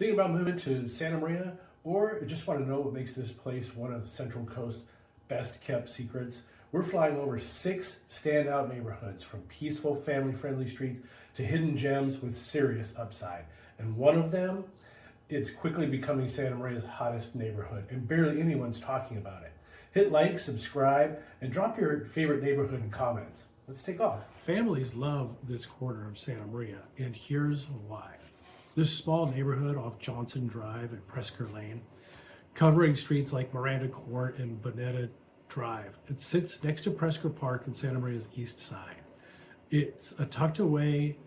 Thinking about moving to Santa Maria, or just want to know what makes this place one of Central Coast's best kept secrets? We're flying over 6 standout neighborhoods, from peaceful, family-friendly streets to hidden gems with serious upside. And one of them, it's quickly becoming Santa Maria's hottest neighborhood, and barely anyone's talking about it. Hit like, subscribe, and drop your favorite neighborhood in comments. Let's take off. Families love this corner of Santa Maria, and here's why. This small neighborhood off Johnson Drive and Preisker Lane, covering streets like Miranda Court and Bonetta Drive. It sits next to Preisker Park in Santa Maria's east side. It's a tucked away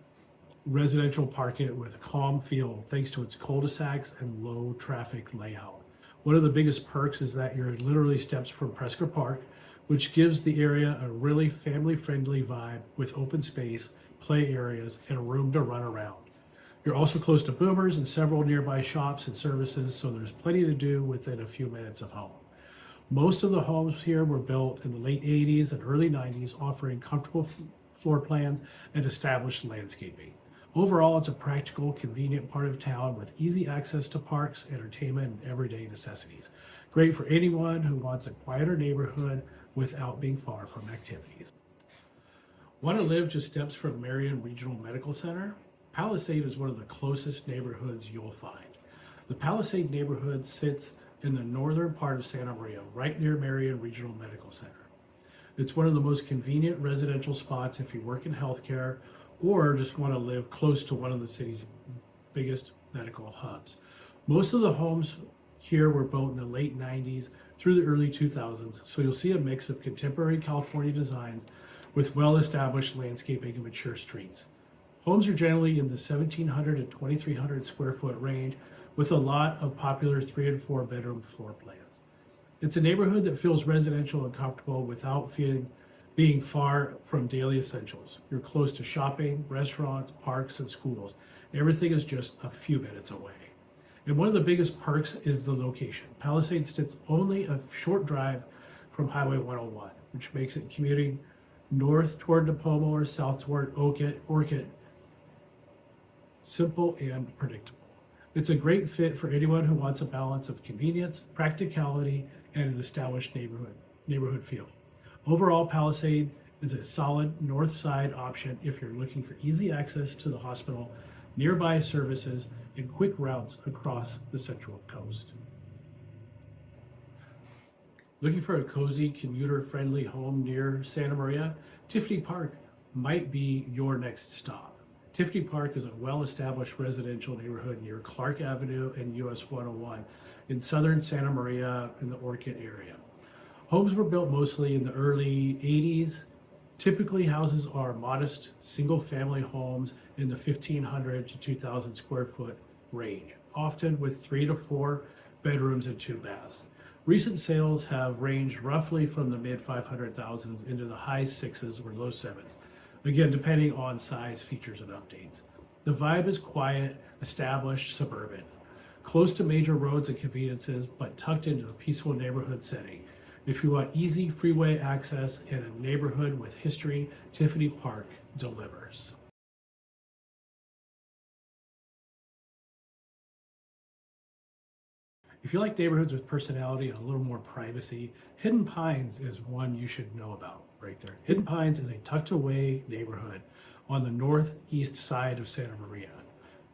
residential parklet with a calm feel thanks to its cul-de-sacs and low traffic layout. One of the biggest perks is that you're literally steps from Preisker Park, which gives the area a really family-friendly vibe with open space, play areas, and room to run around. You're also close to Boomers and several nearby shops and services, so there's plenty to do within a few minutes of home. Most of the homes here were built in the late 80s and early 90s, offering comfortable floor plans and established landscaping. Overall, it's a practical, convenient part of town with easy access to parks, entertainment, and everyday necessities. Great for anyone who wants a quieter neighborhood without being far from activities. Want to live just steps from Marian Medical Center? Palisades is one of the closest neighborhoods you'll find. The Palisades neighborhood sits in the northern part of Santa Maria, right near Marian Medical Center. It's one of the most convenient residential spots if you work in healthcare or just want to live close to one of the city's biggest medical hubs. Most of the homes here were built in the late 90s through the early 2000s, so you'll see a mix of contemporary California designs with well-established landscaping and mature streets. Homes are generally in the 1,700 to 2,300 square foot range, with a lot of popular 3 and 4 bedroom floor plans. It's a neighborhood that feels residential and comfortable without being far from daily essentials. You're close to shopping, restaurants, parks, and schools. Everything is just a few minutes away. And one of the biggest perks is the location. Palisades sits only a short drive from Highway 101, which makes it commuting north toward Napomo or south toward Orcutt simple and predictable. It's a great fit for anyone who wants a balance of convenience, practicality, and an established neighborhood feel. Overall, Palisades is a solid north side option if you're looking for easy access to the hospital, nearby services, and quick routes across the Central Coast. Looking for a cozy, commuter-friendly home near Santa Maria? Tiffany Park might be your next stop. Tiffany Park is a well-established residential neighborhood near Clark Avenue and US 101 in southern Santa Maria in the Orcutt area. Homes were built mostly in the early 80s. Typically, houses are modest single-family homes in the 1,500 to 2,000 square foot range, often with 3 to 4 bedrooms and 2 baths. Recent sales have ranged roughly from the mid-500,000s into the high 6s or low 7s. Again, depending on size, features, and updates. The vibe is quiet, established, suburban, close to major roads and conveniences, but tucked into a peaceful neighborhood setting. If you want easy freeway access and a neighborhood with history, Tiffany Park delivers. If you like neighborhoods with personality and a little more privacy, Hidden Pines is one you should know about right there. Hidden Pines is a tucked away neighborhood on the northeast side of Santa Maria,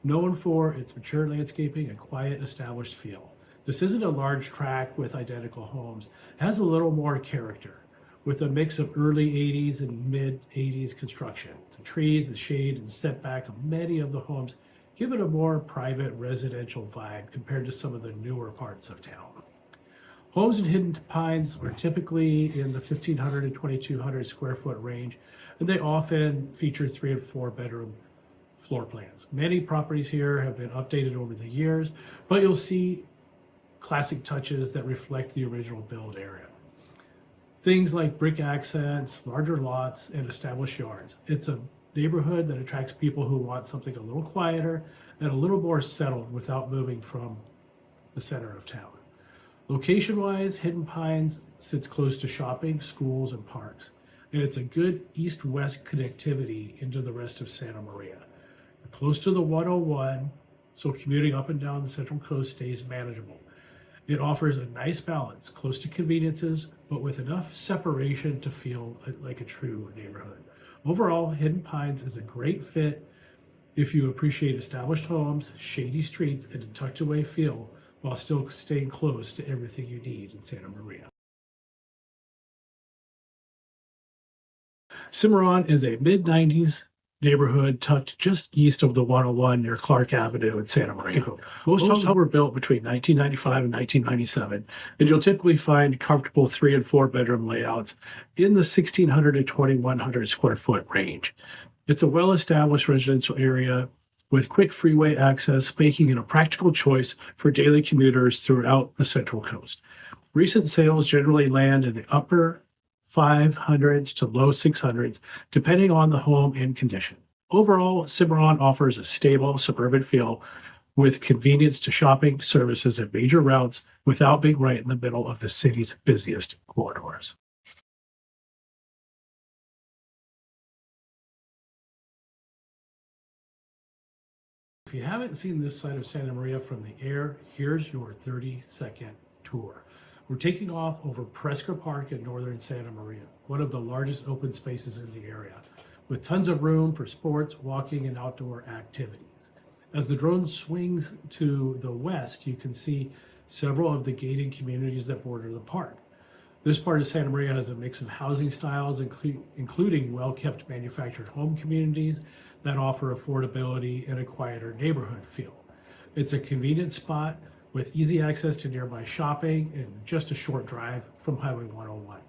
known for its mature landscaping and quiet, established feel. This isn't a large tract with identical homes. It has a little more character, with a mix of early 80s and mid 80s construction. The trees, the shade, and setback of many of the homes give it a more private residential vibe compared to some of the newer parts of town. Homes in Hidden Pines are typically in the 1,500 to 2,200 square foot range, and they often feature 3 and 4 bedroom floor plans. Many properties here have been updated over the years, but you'll see classic touches that reflect the original build area. Things like brick accents, larger lots, and established yards. It's a neighborhood that attracts people who want something a little quieter and a little more settled without moving from the center of town. Location-wise, Hidden Pines sits close to shopping, schools, and parks, and it's a good east-west connectivity into the rest of Santa Maria. You're close to the 101, so commuting up and down the Central Coast stays manageable. It offers a nice balance, close to conveniences, but with enough separation to feel like a true neighborhood. Overall, Hidden Pines is a great fit if you appreciate established homes, shady streets, and a tucked away feel while still staying close to everything you need in Santa Maria. Cimarron is a mid-90s neighborhood tucked just east of the 101 near Clark Avenue in Santa Maria. Most homes were built between 1995 and 1997, and you'll typically find comfortable 3 and 4 bedroom layouts in the 1,600 to 2,100 square foot range. It's a well-established residential area with quick freeway access, making it a practical choice for daily commuters throughout the Central Coast. Recent sales generally land in the upper 500s to low 600s, depending on the home and condition. Overall, Cimarron offers a stable suburban feel with convenience to shopping, services, and major routes without being right in the middle of the city's busiest corridors. If you haven't seen this side of Santa Maria from the air, here's your 30-second tour. We're taking off over Preisker Park in northern Santa Maria, one of the largest open spaces in the area, with tons of room for sports, walking, and outdoor activities. As the drone swings to the west, you can see several of the gated communities that border the park. This part of Santa Maria has a mix of housing styles, including well-kept manufactured home communities that offer affordability and a quieter neighborhood feel. It's a convenient spot with easy access to nearby shopping and just a short drive from Highway 101.